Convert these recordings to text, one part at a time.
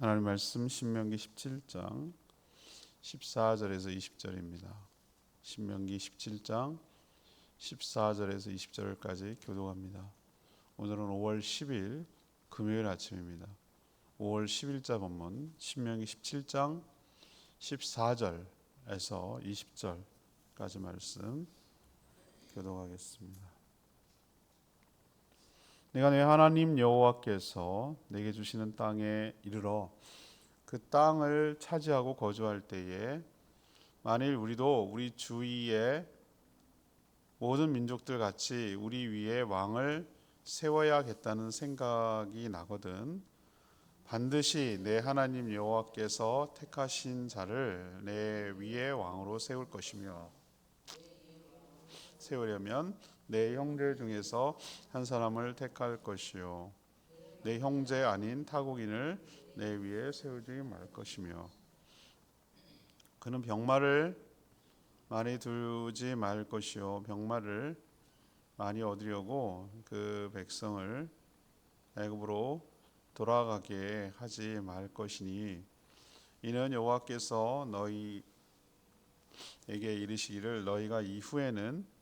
하나님 말씀 신명기 17장 14절에서 20절입니다. 신명기 17장 14절에서 20절까지 교독합니다. 오늘은 5월 10일 금요일 아침입니다. 5월 10일자 본문 신명기 17장 14절에서 20절까지 말씀 교독하겠습니다. 내가 내 하나님 여호와께서 내게 주시는 땅에 이르러 그 땅을 차지하고 거주할 때에 만일 우리도 우리 주위의 모든 민족들 같이 우리 위에 왕을 세워야겠다는 생각이 나거든 반드시 내 하나님 여호와께서 택하신 자를 내 위에 왕으로 세울 것이며 세우려면 내 형제 중에서 한 사람을 택할 것이요 내 형제 아닌 타국인을 내 위에 세우지 말 것이며 그는 병마를 많이 두지 말 것이요 병마를 많이 얻으려고 그 백성을 애굽으로 돌아가게 하지 말 것이니 이는 여호와께서 너희에게 이르시기를 너희가 이후에는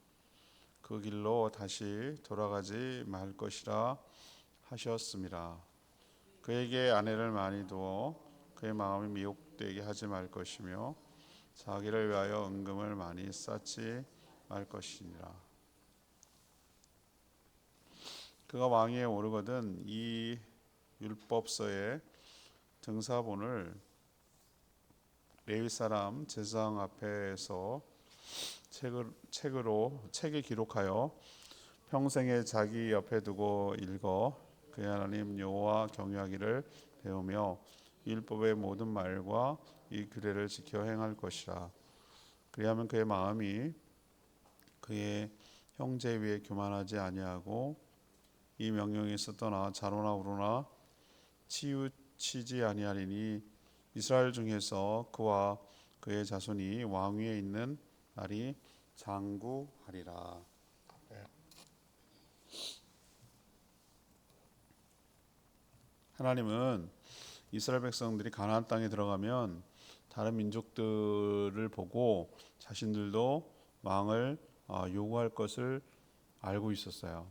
그 길로 다시 돌아가지 말 것이라 하셨습니다. 그에게 아내를 많이 두어 그의 마음이 미혹되게 하지 말 것이며 자기를 위하여 은금을 많이 쌓지 말 것이니라. 그가 왕위에 오르거든 이 율법서의 등사본을 레위 사람 제사장 앞에서 책에 기록하여 평생에 자기 옆에 두고 읽어 그의 하나님 여호와 경외하기를 배우며 율법의 모든 말과 이 규례를 지켜 행할 것이라. 그리하면 그의 마음이 그의 형제 위에 교만하지 아니하고 이 명령에서 떠나 자로나 우로나 치우치지 아니하리니 이스라엘 중에서 그와 그의 자손이 왕위에 있는 날이 장구하리라. 하나님은 이스라엘 백성들이 가나안 땅에 들어가면 다른 민족들을 보고 자신들도 왕을 요구할 것을 알고 있었어요.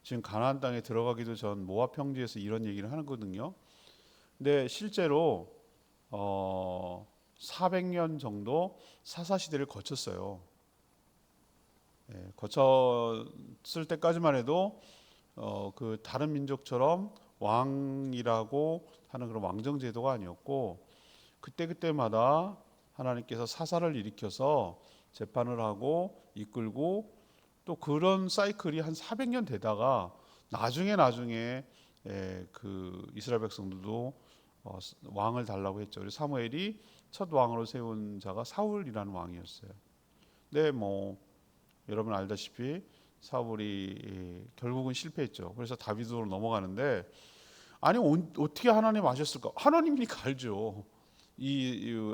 지금 가나안 땅에 들어가기도 전 모압 평지에서 이런 얘기를 하거든요. 근데 실제로 400년 정도 사사시대를 거쳤어요. 거쳤을 때까지만 해도 그 다른 민족처럼 왕이라고 하는 그런 왕정 제도가 아니었고 그때마다 하나님께서 사사를 일으켜서 재판을 하고 이끌고 또 그런 사이클이 한 400년 되다가 나중에 그 이스라엘 백성들도 왕을 달라고 했죠. 그래서 사무엘이 첫 왕으로 세운 자가 사울이라는 왕이었어요. 근데 여러분 알다시피 사울이 결국은 실패했죠. 그래서 다윗으로 넘어가는데 아니 어떻게 하나님 아셨을까? 하나님이니까 알죠.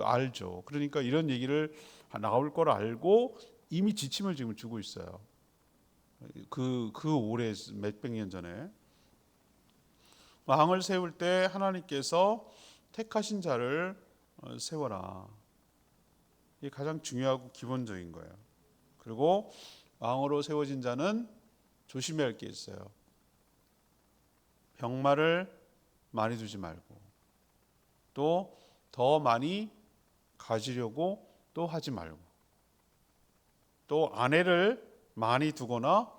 알죠. 그러니까 이런 얘기를 나올 걸 알고 이미 지침을 지금 주고 있어요. 그 오래 몇백 년 전에 왕을 세울 때 하나님께서 택하신 자를 세워라. 이게 가장 중요하고 기본적인 거예요. 그리고 왕으로 세워진 자는 조심해야 할 게 있어요. 병마를 많이 두지 말고 또 더 많이 가지려고 또 하지 말고 또 아내를 많이 두거나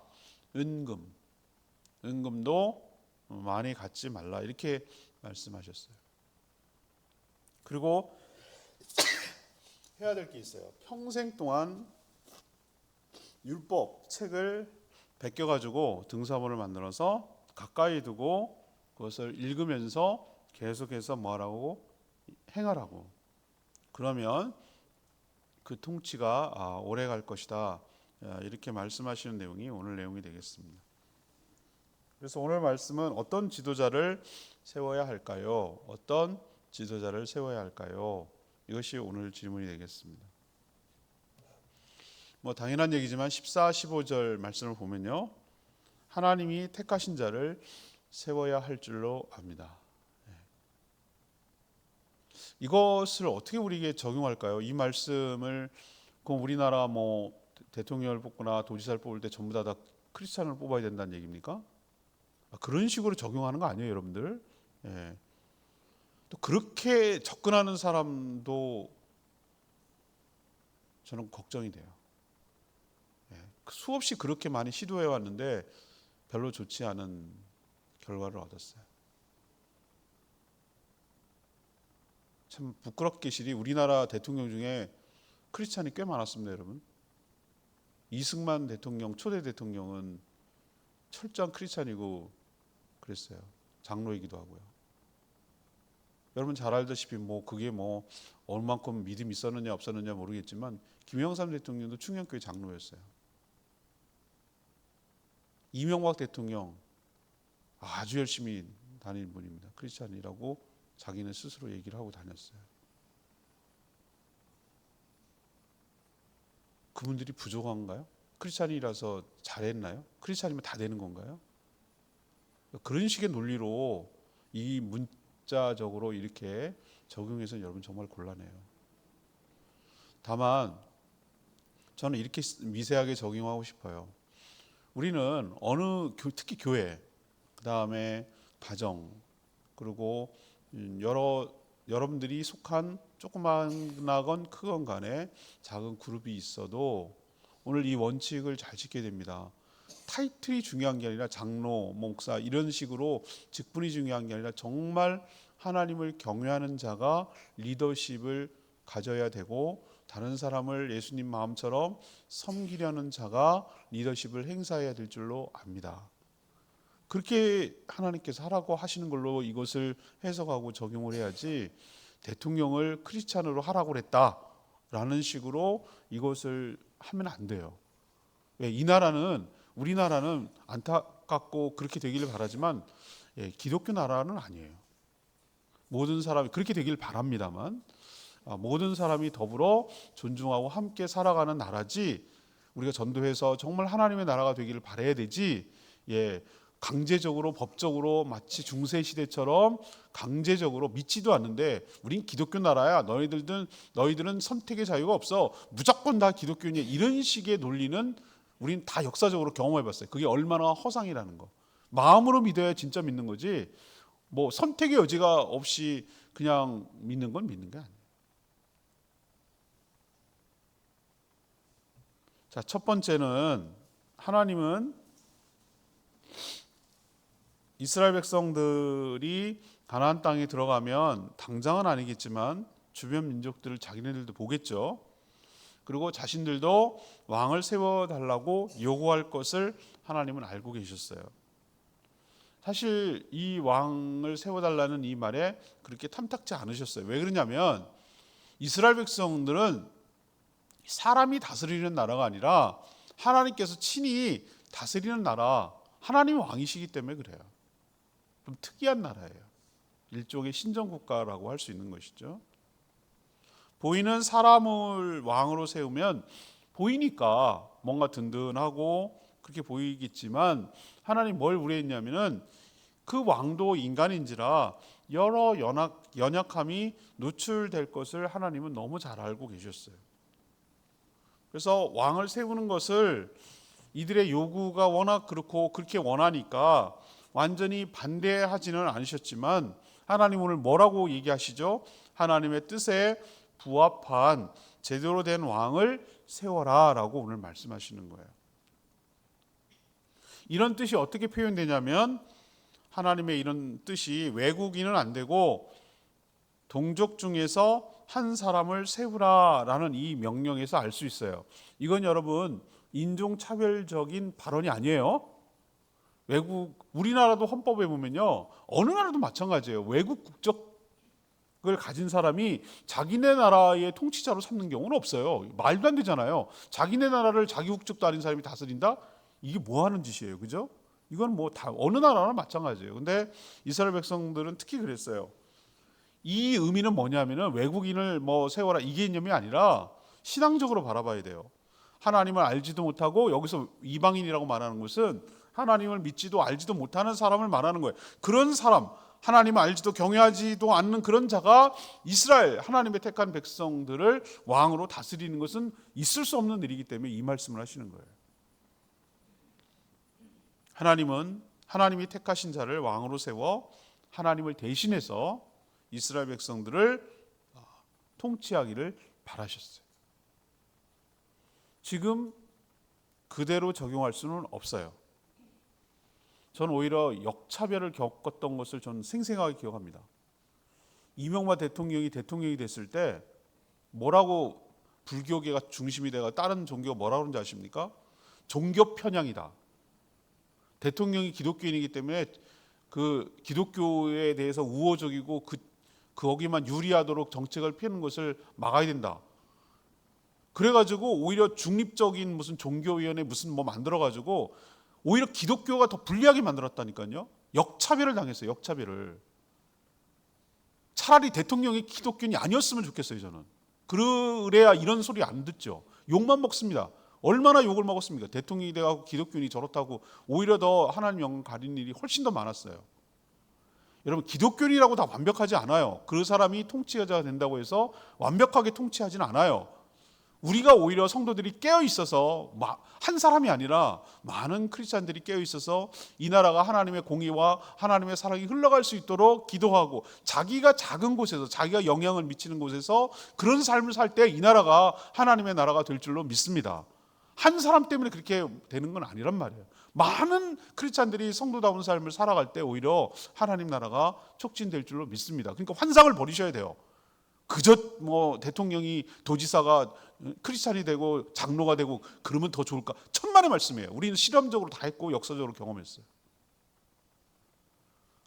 은금도 많이 갖지 말라 이렇게 말씀하셨어요. 그리고 해야 될 게 있어요. 평생 동안 율법 책을 베껴가지고 등사본을 만들어서 가까이 두고 그것을 읽으면서 계속해서 뭐하라고 행하라고. 그러면 그 통치가 오래 갈 것이다. 이렇게 말씀하시는 내용이 오늘 내용이 되겠습니다. 그래서 오늘 말씀은 어떤 지도자를 세워야 할까요? 어떤 지도자를 세워야 할까요? 이것이 오늘 질문이 되겠습니다. 당연한 얘기지만 14, 15절 말씀을 보면요. 하나님이 택하신 자를 세워야 할 줄로 압니다. 이것을 어떻게 우리에게 적용할까요? 이 말씀을 그럼 우리나라 뭐 대통령을 뽑거나 도지사를 뽑을 때 전부 다 크리스찬을 뽑아야 된다는 얘기입니까? 그런 식으로 적용하는 거 아니에요, 여러분들? 예. 또 그렇게 접근하는 사람도 저는 걱정이 돼요. 예. 수없이 그렇게 많이 시도해 왔는데 별로 좋지 않은 결과를 얻었어요. 참 부끄럽게실이 우리나라 대통령 중에 크리스찬이 꽤 많았습니다, 여러분. 이승만 대통령, 초대 대통령은 철저한 크리스찬이고 그랬어요. 장로이기도 하고요. 여러분 잘 알다시피 뭐 그게 뭐 얼만큼 믿음이 있었느냐 없었느냐 모르겠지만 김영삼 대통령도 충녕교회 장로였어요. 이명박 대통령 아주 열심히 다니는 분입니다. 크리스찬이라고 자기는 스스로 얘기를 하고 다녔어요. 그분들이 부족한가요? 크리스찬이라서 잘했나요? 크리스찬이면 다 되는 건가요? 그런 식의 논리로 이 문자적으로 이렇게 적용해서 여러분 정말 곤란해요. 다만 저는 이렇게 미세하게 적용하고 싶어요. 우리는 특히 교회, 그 다음에 가정, 그리고 여러분들이 속한 조그마건 크건 간에 작은 그룹이 있어도 오늘 이 원칙을 잘 지켜야 됩니다. 타이틀이 중요한 게 아니라 장로, 목사 이런 식으로 직분이 중요한 게 아니라 정말 하나님을 경외하는 자가 리더십을 가져야 되고 다른 사람을 예수님 마음처럼 섬기려는 자가 리더십을 행사해야 될 줄로 압니다. 그렇게 하나님께서 하라고 하시는 걸로 이것을 해석하고 적용을 해야지 대통령을 크리스찬으로 하라고 그랬다라는 식으로 이것을 하면 안 돼요. 왜? 우리나라는 안타깝고 그렇게 되기를 바라지만 기독교 나라는 아니에요. 모든 사람이 그렇게 되길 바랍니다만 모든 사람이 더불어 존중하고 함께 살아가는 나라지 우리가 전도해서 정말 하나님의 나라가 되기를 바라야 되지 강제적으로 법적으로 마치 중세시대처럼 강제적으로 믿지도 않는데 우린 기독교 나라야 너희들은 선택의 자유가 없어 무조건 다 기독교냐 이런 식의 논리는 우린 다 역사적으로 경험해봤어요. 그게 얼마나 허상이라는 거. 마음으로 믿어야 진짜 믿는 거지 뭐 선택의 여지가 없이 그냥 믿는 건 믿는 게 아니에요. 자, 첫 번째는 하나님은 이스라엘 백성들이 가나안 땅에 들어가면 당장은 아니겠지만 주변 민족들을 자기네들도 보겠죠. 그리고 자신들도 왕을 세워달라고 요구할 것을 하나님은 알고 계셨어요. 사실 이 왕을 세워달라는 이 말에 그렇게 탐탁지 않으셨어요. 왜 그러냐면 이스라엘 백성들은 사람이 다스리는 나라가 아니라 하나님께서 친히 다스리는 나라, 하나님이 왕이시기 때문에 그래요. 좀 특이한 나라예요. 일종의 신정국가라고 할 수 있는 것이죠. 보이는 사람을 왕으로 세우면 보이니까 뭔가 든든하고 그렇게 보이겠지만 하나님 뭘 우려했냐면은 그 왕도 인간인지라 여러 연약함이 노출될 것을 하나님은 너무 잘 알고 계셨어요. 그래서 왕을 세우는 것을 이들의 요구가 워낙 그렇고 그렇게 원하니까 완전히 반대하지는 않으셨지만 하나님 오늘 뭐라고 얘기하시죠? 하나님의 뜻에 부합한 제대로 된 왕을 세워라 라고 오늘 말씀하시는 거예요. 이런 뜻이 어떻게 표현되냐면 하나님의 이런 뜻이 외국인은 안 되고 동족 중에서 한 사람을 세우라라는 이 명령에서 알 수 있어요. 이건 여러분 인종차별적인 발언이 아니에요. 우리나라도 헌법에 보면요 어느 나라도 마찬가지예요. 외국 국적을 가진 사람이 자기네 나라의 통치자로 삼는 경우는 없어요. 말도 안 되잖아요. 자기네 나라를 자기 국적도 아닌 사람이 다스린다? 이게 뭐 하는 짓이에요, 그죠? 이건 뭐 다 어느 나라나 마찬가지예요. 근데 이스라엘 백성들은 특히 그랬어요. 이 의미는 뭐냐면은 외국인을 뭐 세워라 이 개념이 아니라 신앙적으로 바라봐야 돼요. 하나님을 알지도 못하고 여기서 이방인이라고 말하는 것은 하나님을 믿지도 알지도 못하는 사람을 말하는 거예요. 그런 사람 하나님을 알지도 경외하지도 않는 그런 자가 이스라엘 하나님의 택한 백성들을 왕으로 다스리는 것은 있을 수 없는 일이기 때문에 이 말씀을 하시는 거예요. 하나님은 하나님이 택하신 자를 왕으로 세워 하나님을 대신해서 이스라엘 백성들을 통치하기를 바라셨어요. 지금 그대로 적용할 수는 없어요. 저는 오히려 역차별을 겪었던 것을 저는 생생하게 기억합니다. 이명박 대통령이 됐을 때 뭐라고 불교계가 중심이 되고 다른 종교가 뭐라고 그러는지 아십니까? 종교 편향이다. 대통령이 기독교인이기 때문에 그 기독교에 대해서 우호적이고 거기만 유리하도록 정책을 펴는 것을 막아야 된다. 그래가지고 오히려 중립적인 무슨 종교위원회 무슨 뭐 만들어가지고 오히려 기독교가 더 불리하게 만들었다니까요. 역차별을 당했어요. 역차별을. 차라리 대통령이 기독교인이 아니었으면 좋겠어요. 저는. 그래야 이런 소리 안 듣죠. 욕만 먹습니다. 얼마나 욕을 먹었습니까? 대통령이 돼가고 기독교인이 저렇다고 오히려 더 하나님 영광 가린 일이 훨씬 더 많았어요. 여러분, 기독교인이라고 다 완벽하지 않아요. 그 사람이 통치자가 된다고 해서 완벽하게 통치하지는 않아요. 우리가 오히려 성도들이 깨어 있어서 한 사람이 아니라 많은 크리스찬들이 깨어 있어서 이 나라가 하나님의 공의와 하나님의 사랑이 흘러갈 수 있도록 기도하고 자기가 작은 곳에서 자기가 영향을 미치는 곳에서 그런 삶을 살 때 이 나라가 하나님의 나라가 될 줄로 믿습니다. 한 사람 때문에 그렇게 되는 건 아니란 말이에요. 많은 크리스찬들이 성도다운 삶을 살아갈 때 오히려 하나님 나라가 촉진될 줄로 믿습니다. 그러니까 환상을 버리셔야 돼요. 그저 뭐 대통령이 도지사가 크리스찬이 되고 장로가 되고 그러면 더 좋을까? 천만의 말씀이에요. 우리는 실험적으로 다 했고 역사적으로 경험했어요.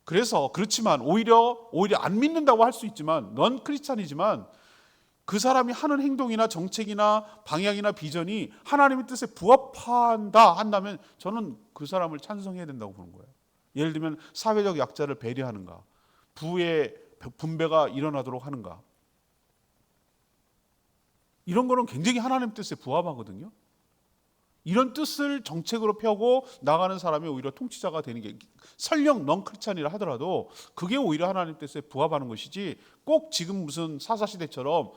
그래서 그렇지만 오히려 안 믿는다고 할 수 있지만 넌 크리스찬이지만 그 사람이 하는 행동이나 정책이나 방향이나 비전이 하나님의 뜻에 부합한다 한다면 저는 그 사람을 찬성해야 된다고 보는 거예요. 예를 들면 사회적 약자를 배려하는가, 부의 분배가 일어나도록 하는가, 이런 거는 굉장히 하나님 뜻에 부합하거든요. 이런 뜻을 정책으로 펴고 나가는 사람이 오히려 통치자가 되는 게 설령 넌 크리스찬이라 하더라도 그게 오히려 하나님 뜻에 부합하는 것이지 꼭 지금 무슨 사사시대처럼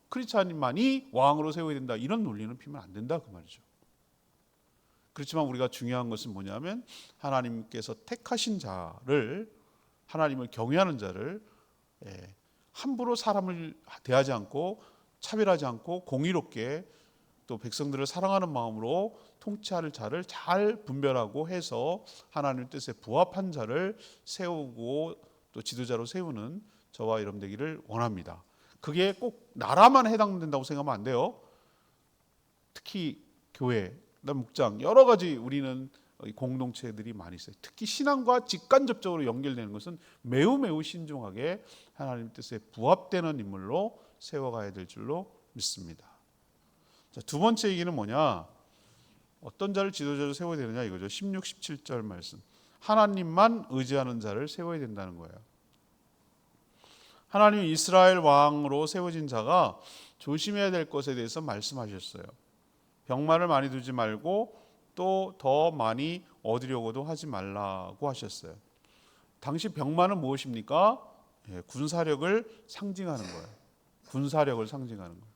크리스찬만이 왕으로 세워야 된다 이런 논리는 피면 안 된다 그 말이죠. 그렇지만 우리가 중요한 것은 뭐냐면 하나님께서 택하신 자를 하나님을 경외하는 자를 함부로 사람을 대하지 않고 차별하지 않고 공의롭게 또 백성들을 사랑하는 마음으로 통치할 자를 잘 분별하고 해서 하나님 뜻에 부합한 자를 세우고 또 지도자로 세우는 저와 여러분 되기를 원합니다. 그게 꼭 나라만 해당된다고 생각하면 안 돼요. 특히 교회, 목장 여러 가지 우리는 공동체들이 많이 있어요. 특히 신앙과 직간접적으로 연결되는 것은 매우 신중하게 하나님 뜻에 부합되는 인물로 세워가야 될 줄로 믿습니다. 자, 두 번째 얘기는 뭐냐? 어떤 자를 지도자로 세워야 되느냐 이거죠. 16, 17절 말씀. 하나님만 의지하는 자를 세워야 된다는 거예요. 하나님 이스라엘 왕으로 세워진 자가 조심해야 될 것에 대해서 말씀하셨어요. 병마를 많이 두지 말고 또 더 많이 얻으려고도 하지 말라고 하셨어요. 당시 병마는 무엇입니까? 군사력을 상징하는 거예요. 군사력을 상징하는 거예요.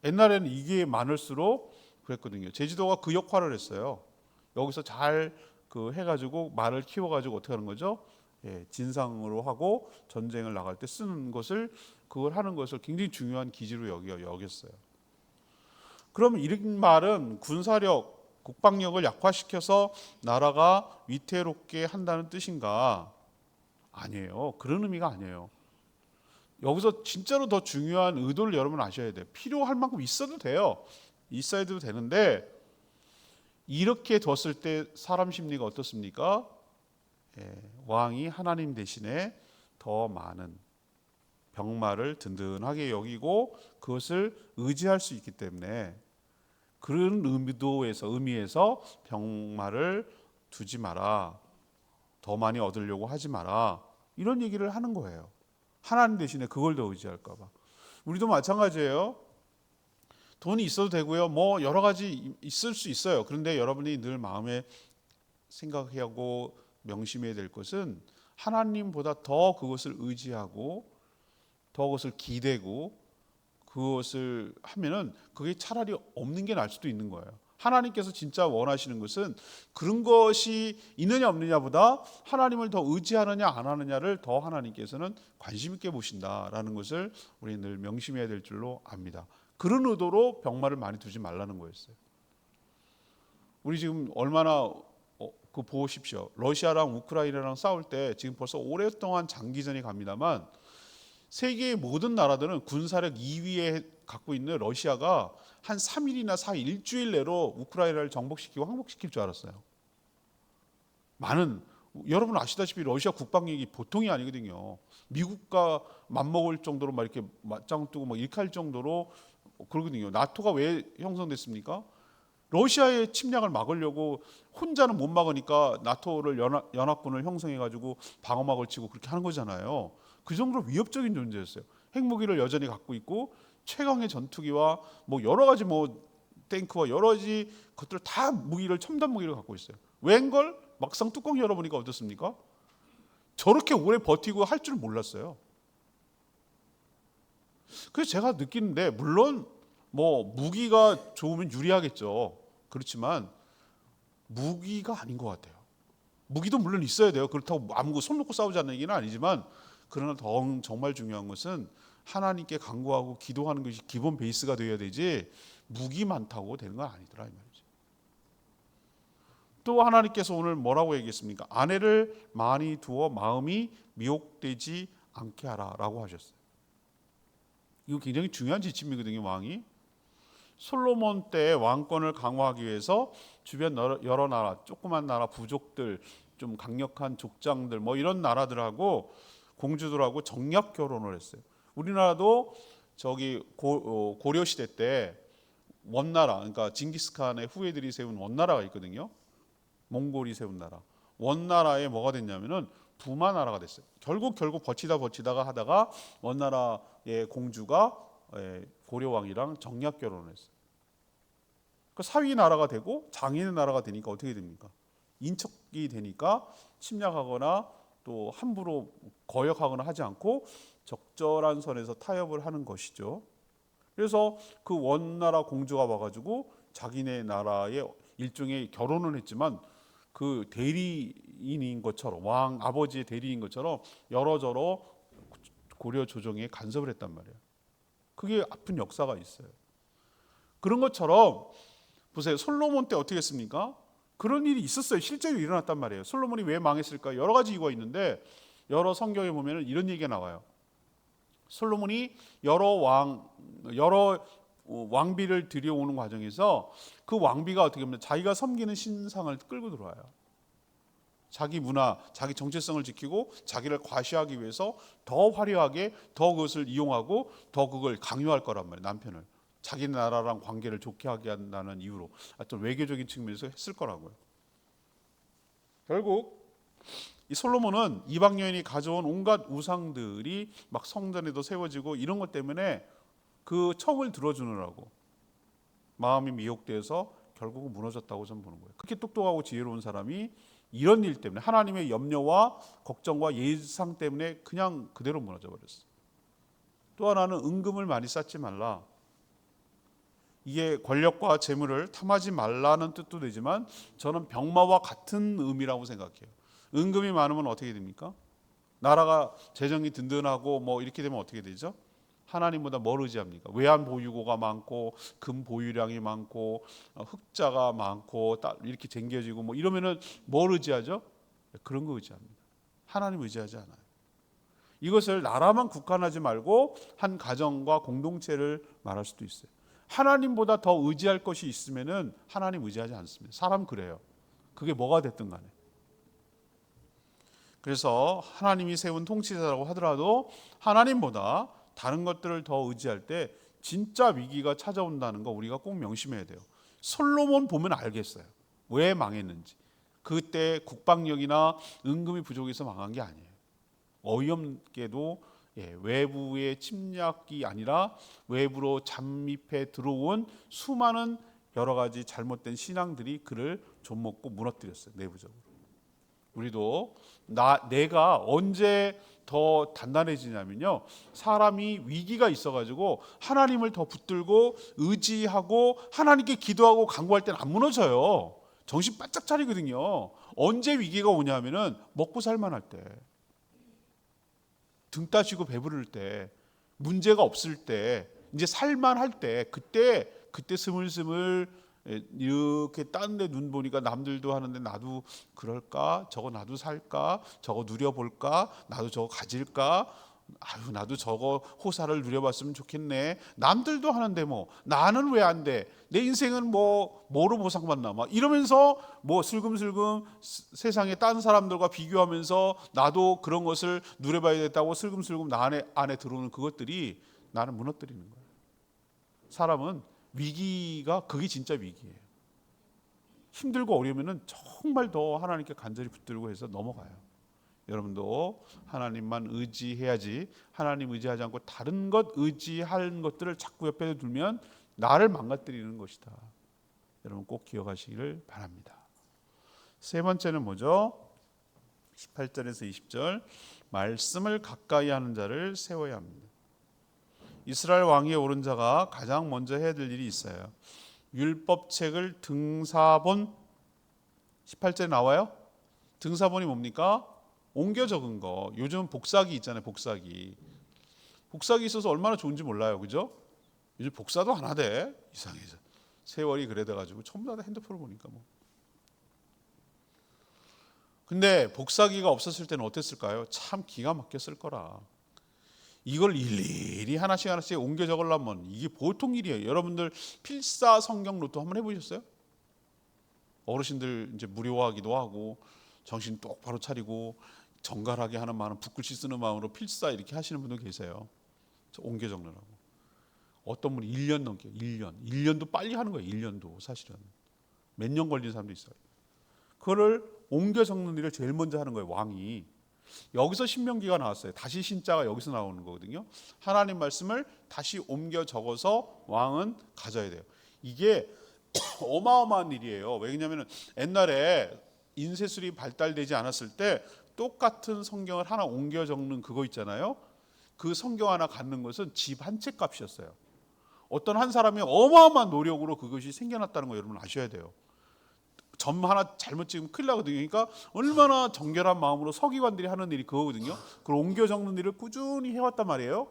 옛날에는 이게 많을수록 그랬거든요. 제주도가 그 역할을 했어요. 여기서 잘 해가지고 말을 키워가지고 어떻게 하는 거죠? 진상으로 하고 전쟁을 나갈 때 쓰는 것을 그걸 하는 것을 굉장히 중요한 기지로 여겼어요. 그럼 이런 말은 군사력, 국방력을 약화시켜서 나라가 위태롭게 한다는 뜻인가? 아니에요. 그런 의미가 아니에요. 여기서 진짜로 더 중요한 의도를 여러분 아셔야 돼요. 필요할 만큼 있어도 돼요. 있어야도 되는데 이렇게 뒀을 때 사람 심리가 어떻습니까? 왕이 하나님 대신에 더 많은 병마를 든든하게 여기고 그것을 의지할 수 있기 때문에 그런 의미에서 병마를 두지 마라. 더 많이 얻으려고 하지 마라. 이런 얘기를 하는 거예요. 하나님 대신에 그걸 더 의지할까 봐. 우리도 마찬가지예요. 돈이 있어도 되고요. 뭐 여러 가지 있을 수 있어요. 그런데 여러분이 늘 마음에 생각하고 명심해야 될 것은 하나님보다 더 그것을 의지하고 더 그것을 기대고 그것을 하면은 그게 차라리 없는 게 나을 수도 있는 거예요. 하나님께서 진짜 원하시는 것은 그런 것이 있느냐 없느냐보다 하나님을 더 의지하느냐 안 하느냐를 더 하나님께서는 관심 있게 보신다라는 것을 우리 늘 명심해야 될 줄로 압니다. 그런 의도로 병마를 많이 두지 말라는 거였어요. 우리 지금 얼마나 그 보십시오. 러시아랑 우크라이나랑 싸울 때 지금 벌써 오랫동안 장기전이 갑니다만 세계의 모든 나라들은 군사력 2위에 갖고 있는 러시아가 한 3일이나 4일, 일주일 내로 우크라이나를 정복시키고 항복시킬 줄 알았어요. 여러분 아시다시피 러시아 국방력이 보통이 아니거든요. 미국과 맞먹을 정도로 막 이렇게 맞짱 뜨고 막 이렇게 할 정도로 그러거든요. 나토가 왜 형성됐습니까? 러시아의 침략을 막으려고 혼자는 못 막으니까 나토를 연합군을 형성해가지고 방어막을 치고 그렇게 하는 거잖아요. 그 정도로 위협적인 존재였어요. 핵무기를 여전히 갖고 있고 최강의 전투기와 뭐 여러 가지 뭐 탱크와 여러 가지 것들 다 무기를 첨단 무기를 갖고 있어요. 웬걸 막상 뚜껑 열어보니까 어떻습니까? 저렇게 오래 버티고 할 줄 몰랐어요. 그래서 제가 느끼는데 물론 뭐 무기가 좋으면 유리하겠죠. 그렇지만 무기가 아닌 것 같아요. 무기도 물론 있어야 돼요. 그렇다고 아무거 손 놓고 싸우자는 얘기는 아니지만 그러나 정말 중요한 것은 하나님께 간구하고 기도하는 것이 기본 베이스가 되어야 되지 무기 많다고 되는 건 아니더라 이 말이죠. 또 하나님께서 오늘 뭐라고 얘기했습니까? 아내를 많이 두어 마음이 미혹되지 않게 하라라고 하셨어요. 이거 굉장히 중요한 지침이거든요. 왕이 솔로몬 때 왕권을 강화하기 위해서 주변 여러 나라, 조그만 나라 부족들, 좀 강력한 족장들 뭐 이런 나라들하고 공주들하고 정략 결혼을 했어요. 우리나라도 저기 고려 시대 때 원나라, 그러니까 징기스칸의 후예들이 세운 원나라가 있거든요. 몽골이 세운 나라. 원나라에 뭐가 됐냐면은 부마 나라가 됐어요. 결국 버티다가 하다가 원나라의 공주가 고려 왕이랑 정략 결혼을 했어요. 그 사위 나라가 되고 장인의 나라가 되니까 어떻게 됩니까? 인척이 되니까 침략하거나 또 함부로 거역하거나 하지 않고 적절한 선에서 타협을 하는 것이죠. 그래서 그 원나라 공주가 와가지고 자기네 나라의 일종의 결혼을 했지만 그 대리인인 것처럼 왕 아버지의 대리인 것처럼 여러저러 고려 조정에 간섭을 했단 말이에요. 그게 아픈 역사가 있어요. 그런 것처럼 보세요. 솔로몬 때 어떻게 했습니까? 그런 일이 있었어요. 실제로 일어났단 말이에요. 솔로몬이 왜 망했을까? 여러 가지 이유가 있는데 여러 성경에 보면 이런 얘기가 나와요. 솔로몬이 여러 왕비를 들여오는 과정에서 그 왕비가 어떻게 보면 자기가 섬기는 신상을 끌고 들어와요. 자기 문화, 자기 정체성을 지키고 자기를 과시하기 위해서 더 화려하게 더 그것을 이용하고 더 그걸 강요할 거란 말이에요. 남편을. 자기 나라랑 관계를 좋게 하게 한다는 이유로 어떤 외교적인 측면에서 했을 거라고요. 결국 이 솔로몬은 이방 여인이 가져온 온갖 우상들이 막 성전에도 세워지고 이런 것 때문에 그 청을 들어주느라고 마음이 미혹돼서 결국은 무너졌다고 저는 보는 거예요. 그렇게 똑똑하고 지혜로운 사람이 이런 일 때문에 하나님의 염려와 걱정과 예상 때문에 그냥 그대로 무너져 버렸어요. 또 하나는 은금을 많이 쌓지 말라. 이게 권력과 재물을 탐하지 말라는 뜻도 되지만 저는 병마와 같은 의미라고 생각해요. 은금이 많으면 어떻게 됩니까? 나라가 재정이 든든하고 뭐 이렇게 되면 어떻게 되죠? 하나님보다 뭘 의지합니까? 외환 보유고가 많고 금 보유량이 많고 흑자가 많고 이렇게 쟁겨지고 뭐 이러면은 뭘 의지하죠? 그런 거 의지합니다. 하나님 의지하지 않아요. 이것을 나라만 국한하지 말고 한 가정과 공동체를 말할 수도 있어요. 하나님보다 더 의지할 것이 있으면은 하나님 의지하지 않습니다. 사람 그래요. 그게 뭐가 됐든 간에. 그래서 하나님이 세운 통치자라고 하더라도 하나님보다 다른 것들을 더 의지할 때 진짜 위기가 찾아온다는 거 우리가 꼭 명심해야 돼요. 솔로몬 보면 알겠어요. 왜 망했는지. 그때 국방력이나 은금이 부족해서 망한 게 아니에요. 어이없게도 외부의 침략이 아니라 외부로 잠입해 들어온 수많은 여러 가지 잘못된 신앙들이 그를 좀먹고 무너뜨렸어요. 내부적으로. 우리도 내가 언제 더 단단해지냐면요, 사람이 위기가 있어가지고 하나님을 더 붙들고 의지하고 하나님께 기도하고 간구할 때는 안 무너져요. 정신 바짝 차리거든요. 언제 위기가 오냐면은 먹고 살만할 때, 등 따시고 배부를 때, 문제가 없을 때, 이제 살만할 때, 그때 스물스물 이렇게 딴 데 눈 보니까 남들도 하는데 나도 그럴까? 저거 나도 살까? 저거 누려볼까? 나도 저거 가질까? 아유, 나도 저거 호사를 누려봤으면 좋겠네. 남들도 하는데 뭐 나는 왜 안 돼? 내 인생은 뭐로 보상받나? 막 이러면서 뭐 슬금슬금 세상에 딴 사람들과 비교하면서 나도 그런 것을 누려봐야겠다고 슬금슬금 나 안에 들어오는 그것들이 나를 무너뜨리는 거예요. 사람은 위기가 그게 진짜 위기예요. 힘들고 어려우면은 정말 더 하나님께 간절히 붙들고 해서 넘어가요. 여러분도 하나님만 의지해야지, 하나님 의지하지 않고 다른 것 의지하는 것들을 자꾸 옆에 두면 나를 망가뜨리는 것이다. 여러분 꼭 기억하시기를 바랍니다. 세 번째는 뭐죠? 18절에서 20절, 말씀을 가까이 하는 자를 세워야 합니다. 이스라엘 왕위에 오른 자가 가장 먼저 해야 될 일이 있어요. 율법책을 등사본, 18절에 나와요. 등사본이 뭡니까? 옮겨 적은 거. 요즘 복사기 있잖아요. 복사기 있어서 얼마나 좋은지 몰라요. 그죠? 요즘 복사도 안 하대. 이상해서 세월이 그래 돼가지고 전부 다 핸드폰을 보니까 뭐. 근데 복사기가 없었을 때는 어땠을까요? 참 기가 막혔을 거라. 이걸 일일이 하나씩 옮겨 적으려면 이게 보통 일이에요. 여러분들 필사 성경 노트 한번 해보셨어요? 어르신들 이제 무료하기도 하고 정신 똑바로 차리고 정갈하게 하는 마음, 붓글씨 쓰는 마음으로 필사 이렇게 하시는 분도 계세요. 옮겨 적느라고. 어떤 분이 1년 넘게, 1년도 빨리 하는 거예요. 1년도 사실은. 몇 년 걸린 사람도 있어요. 그거를 옮겨 적는 일을 제일 먼저 하는 거예요. 왕이. 여기서 신명기가 나왔어요. 다시 신자가 여기서 나오는 거거든요. 하나님 말씀을 다시 옮겨 적어서 왕은 가져야 돼요. 이게 어마어마한 일이에요. 왜냐하면 옛날에 인쇄술이 발달되지 않았을 때 똑같은 성경을 하나 옮겨 적는 그거 있잖아요. 그 성경 하나 갖는 것은 집 한 채 값이었어요. 어떤 한 사람이 어마어마한 노력으로 그것이 생겨났다는 거 여러분 아셔야 돼요. 점 하나 잘못 찍으면 큰일 나거든요. 그러니까 얼마나 정결한 마음으로 서기관들이 하는 일이 그거거든요. 그걸 옮겨 적는 일을 꾸준히 해왔단 말이에요.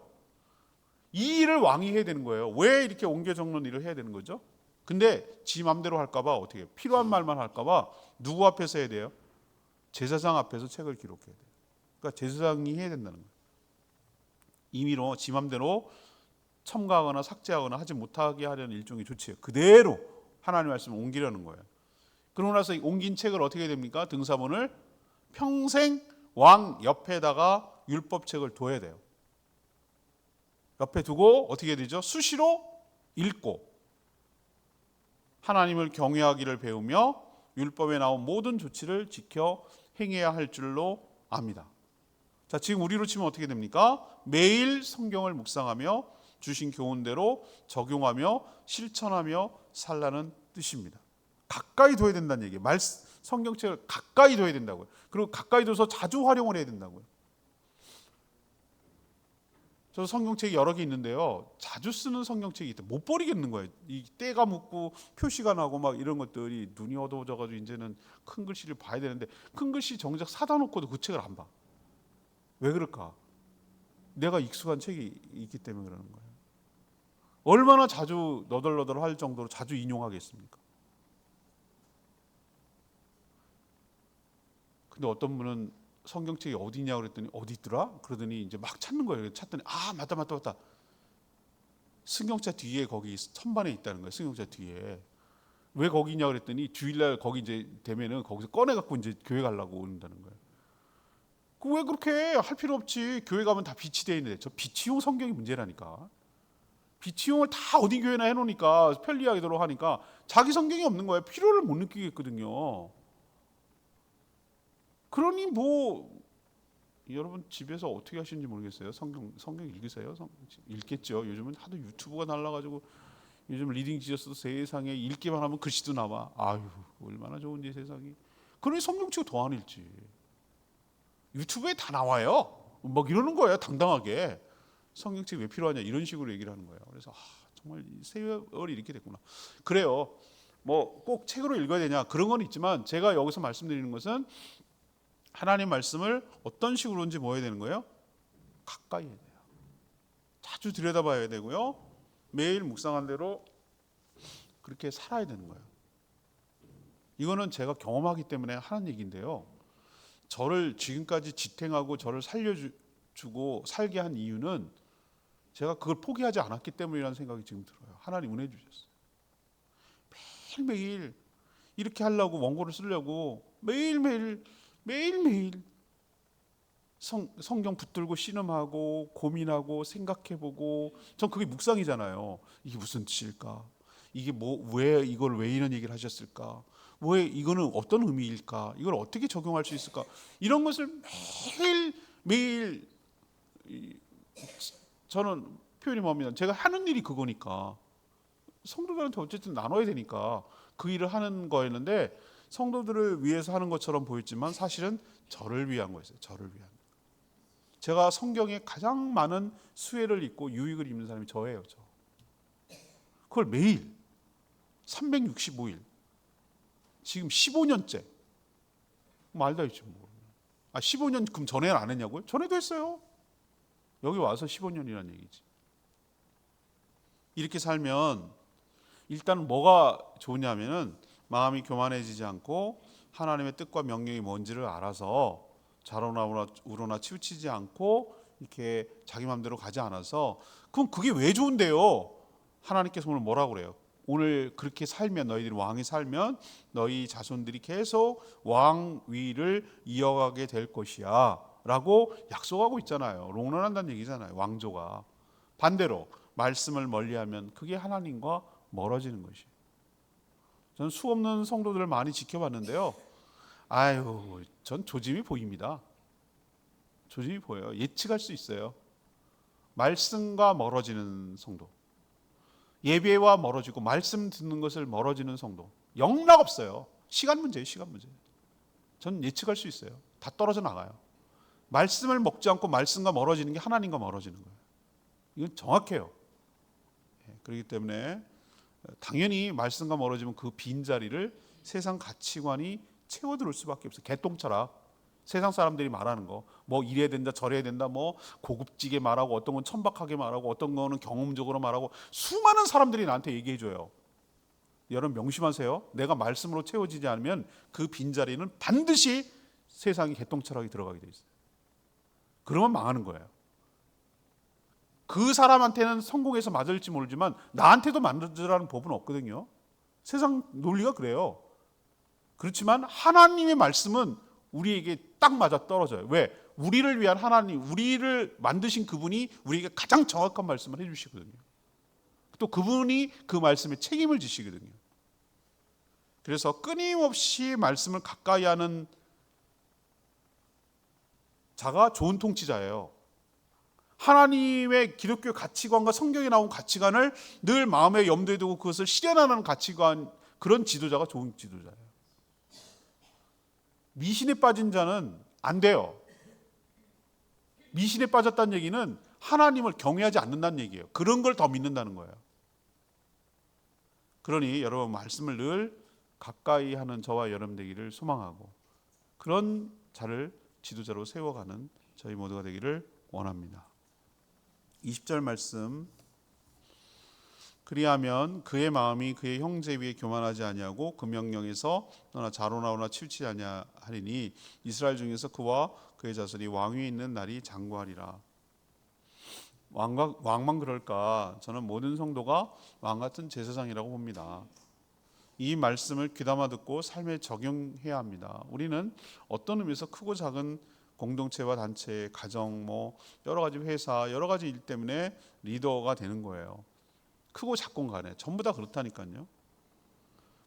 이 일을 왕이 해야 되는 거예요. 왜 이렇게 옮겨 적는 일을 해야 되는 거죠? 근데 지 맘대로 할까봐 어떻게 해요? 필요한 말만 할까봐 누구 앞에서 해야 돼요? 제사장 앞에서 책을 기록해야 돼요. 그러니까 제사장이 해야 된다는 거예요. 임의로 지 맘대로 첨가하거나 삭제하거나 하지 못하게 하려는 일종의 조치예요. 그대로 하나님 말씀을 옮기려는 거예요. 그러고 나서 옮긴 책을 어떻게 해야 됩니까? 등사본을 평생 왕 옆에다가 율법책을 둬야 돼요. 옆에 두고 어떻게 해야 되죠? 수시로 읽고 하나님을 경외하기를 배우며 율법에 나온 모든 조치를 지켜 행해야 할 줄로 압니다. 자, 지금 우리로 치면 어떻게 됩니까? 매일 성경을 묵상하며 주신 교훈대로 적용하며 실천하며 살라는 뜻입니다. 가까이 둬야 된다는 얘기예요. 성경책을 가까이 둬야 된다고요. 그리고 가까이 둬서 자주 활용을 해야 된다고요. 저 성경책이 여러 개 있는데요. 자주 쓰는 성경책이 있다. 못 버리겠는 거예요. 이 때가 묻고 표시가 나고 막 이런 것들이 눈이 어두워져가지고 이제는 큰 글씨를 봐야 되는데 큰 글씨 정작 사다 놓고도 그 책을 안 봐. 왜 그럴까? 내가 익숙한 책이 있기 때문에 그러는 거예요. 얼마나 자주 너덜너덜할 정도로 자주 인용하겠습니까? 근데 어떤 분은 성경책이 어디냐 그랬더니 어디 있더라? 그러더니 이제 막 찾는 거예요. 찾더니 맞다. 승용차 뒤에 거기 천반에 있다는 거예요. 승용차 뒤에. 왜 거기냐 그랬더니 주일날 거기 이제 되면은 거기서 꺼내 갖고 이제 교회 가려고 오는다는 거예요. 그 왜 그렇게 할 필요 없지. 교회 가면 다 빛이 돼 있는데. 저 빛이용 성경이 문제라니까. 빛이용을 다 어디 교회나 해놓으니까 편리하도록 하니까 자기 성경이 없는 거예요. 필요를 못 느끼겠거든요. 그러니 여러분 집에서 어떻게 하시는지 모르겠어요. 성경 읽으세요? 읽겠죠. 요즘은 하도 유튜브가 날라가지고 요즘 리딩 지저스도 세상에 읽기만 하면 글씨도 나와. 아유 얼마나 좋은지 세상이. 그러니 성경책을 더 안 읽지. 유튜브에 다 나와요. 막 이러는 거예요. 당당하게. 성경책 왜 필요하냐 이런 식으로 얘기를 하는 거예요. 그래서 정말 세월이 이렇게 됐구나. 그래요. 뭐 꼭 책으로 읽어야 되냐 그런 건 있지만 제가 여기서 말씀드리는 것은 하나님 말씀을 어떤 식으로인지 뭐 해야 되는 거예요? 가까이 해야 돼요. 자주 들여다봐야 되고요. 매일 묵상한 대로 그렇게 살아야 되는 거예요. 이거는 제가 경험하기 때문에 하는 얘기인데요. 저를 지금까지 지탱하고 저를 살려주고 살게 한 이유는 제가 그걸 포기하지 않았기 때문이라는 생각이 지금 들어요. 하나님 은혜 주셨어요. 매일매일 이렇게 하려고 원고를 쓰려고 매일매일 성경 붙들고 신음하고 고민하고 생각해보고 전 그게 묵상이잖아요. 이게 무슨 뜻일까? 이게 왜 이걸 왜 이런 얘기를 하셨을까? 왜 이거는 어떤 의미일까? 이걸 어떻게 적용할 수 있을까? 이런 것을 매일 저는 표현이 뭡니다. 제가 하는 일이 그거니까 성도들한테 어쨌든 나눠야 되니까 그 일을 하는 거였는데 성도들을 위해서 하는 것처럼 보였지만 사실은 저를 위한 거였어요. 저를 위한. 제가 성경에 가장 많은 수혜를 입고 유익을 입는 사람이 저예요. 저. 그걸 매일 365일 지금 15년째 말도 있지 뭐. 15년 그럼 전에는 안 했냐고요? 전에도 했어요. 여기 와서 15년이라는 얘기지. 이렇게 살면 일단 뭐가 좋냐면은 마음이 교만해지지 않고 하나님의 뜻과 명령이 뭔지를 알아서 좌로나 우로나 치우치지 않고 이렇게 자기 마음대로 가지 않아서 그럼 그게 왜 좋은데요? 하나님께서 오늘 뭐라고 그래요? 오늘 그렇게 살면 너희들이 왕이 살면 너희 자손들이 계속 왕위를 이어가게 될 것이야 라고 약속하고 있잖아요. 롱런한다는 얘기잖아요. 왕조가. 반대로 말씀을 멀리하면 그게 하나님과 멀어지는 것이에요. 저는 수없는 성도들을 많이 지켜봤는데요. 전 조짐이 보입니다. 조짐이 보여요. 예측할 수 있어요. 말씀과 멀어지는 성도. 예배와 멀어지고 말씀 듣는 것을 멀어지는 성도. 영락 없어요. 시간 문제예요. 시간 문제. 전 예측할 수 있어요. 다 떨어져 나가요. 말씀을 먹지 않고 말씀과 멀어지는 게 하나님과 멀어지는 거예요. 이건 정확해요. 그렇기 때문에 당연히 말씀과 멀어지면 그 빈자리를 세상 가치관이 채워들을 수밖에 없어요. 개똥철학. 세상 사람들이 말하는 거. 뭐 이래야 된다 저래야 된다 뭐 고급지게 말하고 어떤 건 천박하게 말하고 어떤 거는 경험적으로 말하고 수많은 사람들이 나한테 얘기해 줘요. 여러분 명심하세요. 내가 말씀으로 채워지지 않으면 그 빈자리는 반드시 세상의 개똥철학이 들어가게 돼 있어요. 그러면 망하는 거예요. 그 사람한테는 성공해서 맞을지 모르지만 나한테도 맞으라는 법은 없거든요. 세상 논리가 그래요. 그렇지만 하나님의 말씀은 우리에게 딱 맞아 떨어져요. 왜? 우리를 위한 하나님, 우리를 만드신 그분이 우리에게 가장 정확한 말씀을 해주시거든요. 또 그분이 그 말씀에 책임을 지시거든요. 그래서 끊임없이 말씀을 가까이 하는 자가 좋은 통치자예요. 하나님의 기독교 가치관과 성경에 나온 가치관을 늘 마음에 염두에 두고 그것을 실현하는 가치관, 그런 지도자가 좋은 지도자예요. 미신에 빠진 자는 안 돼요. 미신에 빠졌다는 얘기는 하나님을 경외하지 않는다는 얘기예요. 그런 걸 더 믿는다는 거예요. 그러니 여러분 말씀을 늘 가까이 하는 저와 여러분 되기를 소망하고 그런 자를 지도자로 세워가는 저희 모두가 되기를 원합니다. 20절 말씀. 그리하면 그의 마음이 그의 형제 위에 교만하지 아니하고 그 명령에서 너나 자로나오나 치우치지 아니하리니 이스라엘 중에서 그와 그의 자손이 왕위에 있는 날이 장구하리라. 왕만 그럴까? 저는 모든 성도가 왕 같은 제사장이라고 봅니다. 이 말씀을 귀담아 듣고 삶에 적용해야 합니다. 우리는 어떤 의미에서 크고 작은 공동체와 단체, 가정, 뭐 여러 가지 회사, 여러 가지 일 때문에 리더가 되는 거예요. 크고 작건 간에 전부 다 그렇다니까요.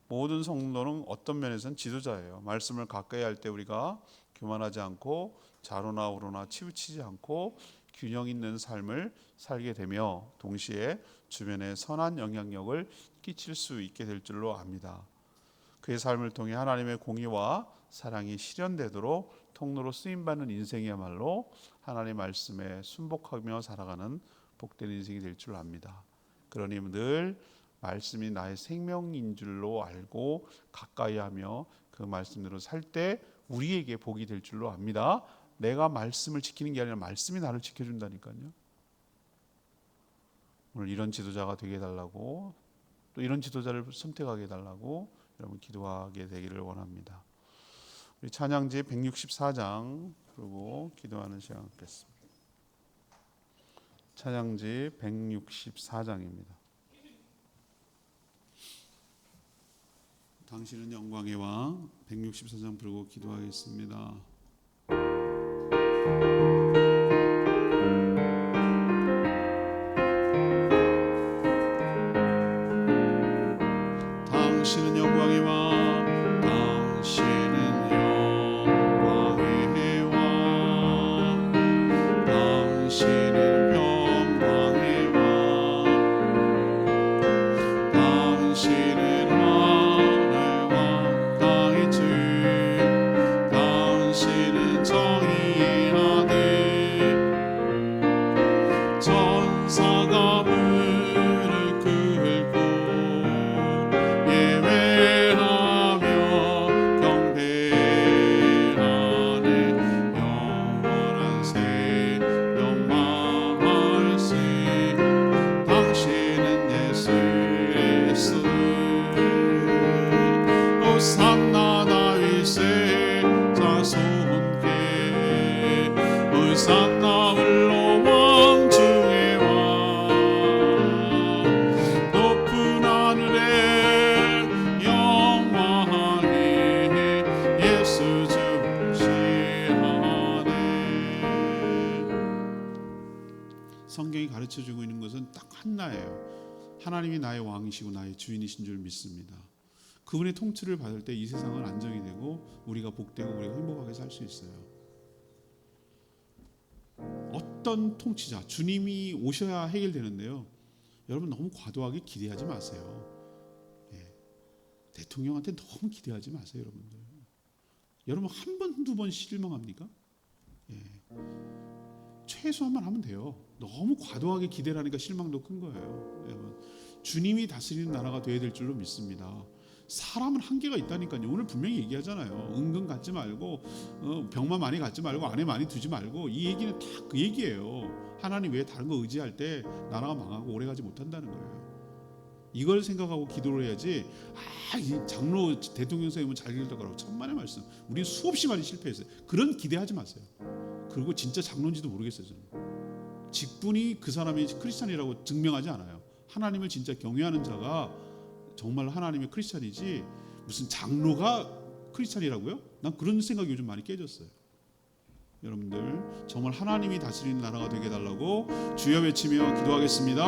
모든 성도는 어떤 면에서는 지도자예요. 말씀을 가까이 할 때 우리가 교만하지 않고 좌로나 우로나 치우치지 않고 균형 있는 삶을 살게 되며 동시에 주변에 선한 영향력을 끼칠 수 있게 될 줄로 압니다. 그의 삶을 통해 하나님의 공의와 사랑이 실현되도록 통로로 쓰임받는 인생이야말로 하나님의 말씀에 순복하며 살아가는 복된 인생이 될 줄 압니다. 그러니 늘 말씀이 나의 생명인 줄로 알고 가까이하며 그 말씀대로 살 때 우리에게 복이 될 줄로 압니다. 내가 말씀을 지키는 게 아니라 말씀이 나를 지켜준다니까요. 오늘 이런 지도자가 되게 해달라고, 또 이런 지도자를 선택하게 해달라고 여러분 기도하게 되기를 원합니다. 우리 찬양지 164장 그리고 기도하는 시간 갖겠습니다. 찬양지 164장입니다. 당신은 영광의 왕 164장 부르고 기도하겠습니다. 당신은 영광의 왕 당신은 영광의 왕 당신은 평강의 왕 당신은 하늘 왕 땅의 주 당신은 정의의 아들 천사가 무릎 꿇고 예배하며 경배하네 영원한 생명 말씀 당신은 예수 그리스도 호산나 다윗의 자손께 호산나 홀로 왕 중의 왕 높은 하늘에 영광이 예수 주시하네. 성경이 가르쳐주고 있는 것은 딱 하나예요. 하나님이 나의 왕이시고 나의 주인이신 줄 믿습니다. 그분의 통치를 받을 때 이 세상은 안정이 되고 우리가 복되고 우리가 행복하게 살 수 있어요. 어떤 통치자, 주님이 오셔야 해결되는데요. 여러분 너무 과도하게 기대하지 마세요. 대통령한테 너무 기대하지 마세요, 여러분들. 여러분 한 번, 두 번 실망합니까? 최소한만 하면 돼요. 너무 과도하게 기대하니까 실망도 큰 거예요. 여러분, 주님이 다스리는 나라가 되어야 될 줄로 믿습니다. 사람은 한계가 있다니까요. 오늘 분명히 얘기하잖아요. 은근 갖지 말고 병만 많이 갖지 말고 아내 많이 두지 말고 이 얘기는 다 그 얘기예요. 하나님 외에 다른 거 의지할 때 나라가 망하고 오래가지 못한다는 거예요. 이걸 생각하고 기도를 해야지. 이 장로 대통령 선생님은 잘 기도하라고 천만의 말씀. 우리 수없이 많이 실패했어요. 그런 기대하지 마세요. 그리고 진짜 장로인지도 모르겠어요. 저는. 직분이 그 사람이 크리스찬이라고 증명하지 않아요. 하나님을 진짜 경외하는 자가 정말 하나님의 크리스찬이지 무슨 장로가 크리스찬이라고요? 난 그런 생각이 요즘 많이 깨졌어요. 여러분들 정말 하나님이 다스리는 나라가 되게 해달라고 주여 외치며 기도하겠습니다.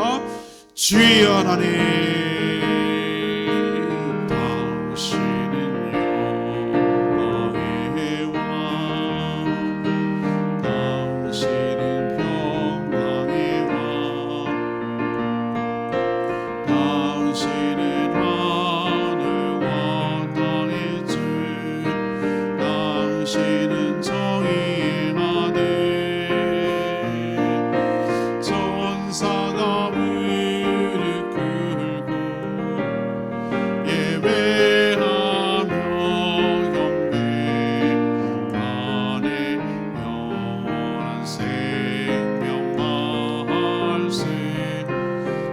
주여 하나님 당신은 영광의 왕 당신은 평강의 왕 당신은 하늘과 땅의 주 당신은 정의의 아들 천사가 무릎 꿇고 예배하며 경배하네 영원한 생명 말씀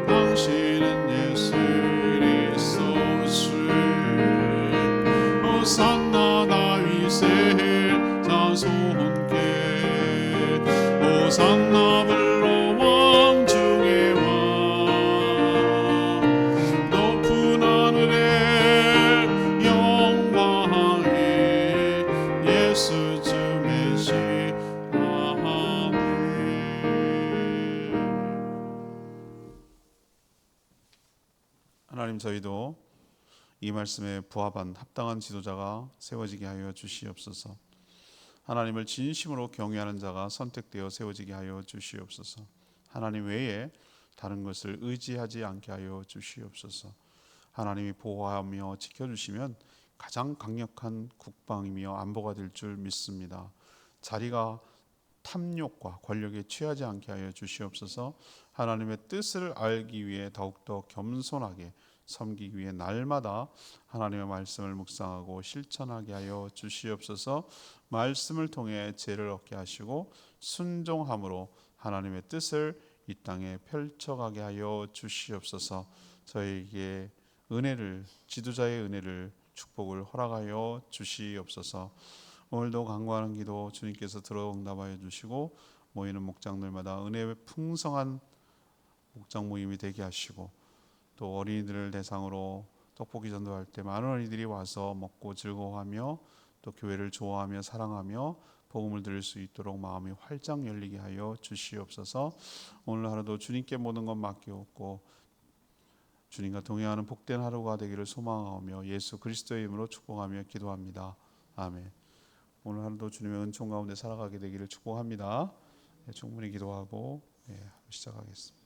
당신은 예수 그리스도 주 호산나 다윗의 자손께 호산나 불러 왕 중의 왕 높은 하늘에 영광이 예수 주 메시아네. 하나님 저희도 이 말씀에 부합한 합당한 지도자가 세워지게 하여 주시옵소서. 하나님을 진심으로 경외하는 자가 선택되어 세워지게 하여 주시옵소서. 하나님 외에 다른 것을 의지하지 않게 하여 주시옵소서. 하나님이 보호하며 지켜주시면 가장 강력한 국방이며 안보가 될 줄 믿습니다. 자리가 탐욕과 권력에 취하지 않게 하여 주시옵소서. 하나님의 뜻을 알기 위해 더욱더 겸손하게 섬기기 위해 날마다 하나님의 말씀을 묵상하고 실천하게 하여 주시옵소서. 말씀을 통해 지혜를 얻게 하시고 순종함으로 하나님의 뜻을 이 땅에 펼쳐가게 하여 주시옵소서. 저에게 은혜를, 지도자의 은혜를, 축복을 허락하여 주시옵소서. 오늘도 간구하는 기도 주님께서 들어 응답하여 주시고 모이는 목장들마다 은혜의 풍성한 목장 모임이 되게 하시고, 또 어린이들을 대상으로 떡볶이 전도할 때 많은 어린이들이 와서 먹고 즐거워하며 또 교회를 좋아하며 사랑하며 복음을 들을 수 있도록 마음이 활짝 열리게 하여 주시옵소서. 오늘 하루도 주님께 모든 것 맡기옵고 주님과 동행하는 복된 하루가 되기를 소망하며 예수 그리스도의 이름으로 축복하며 기도합니다. 아멘. 오늘 하루도 주님의 은총 가운데 살아가게 되기를 축복합니다. 충분히 기도하고 시작하겠습니다.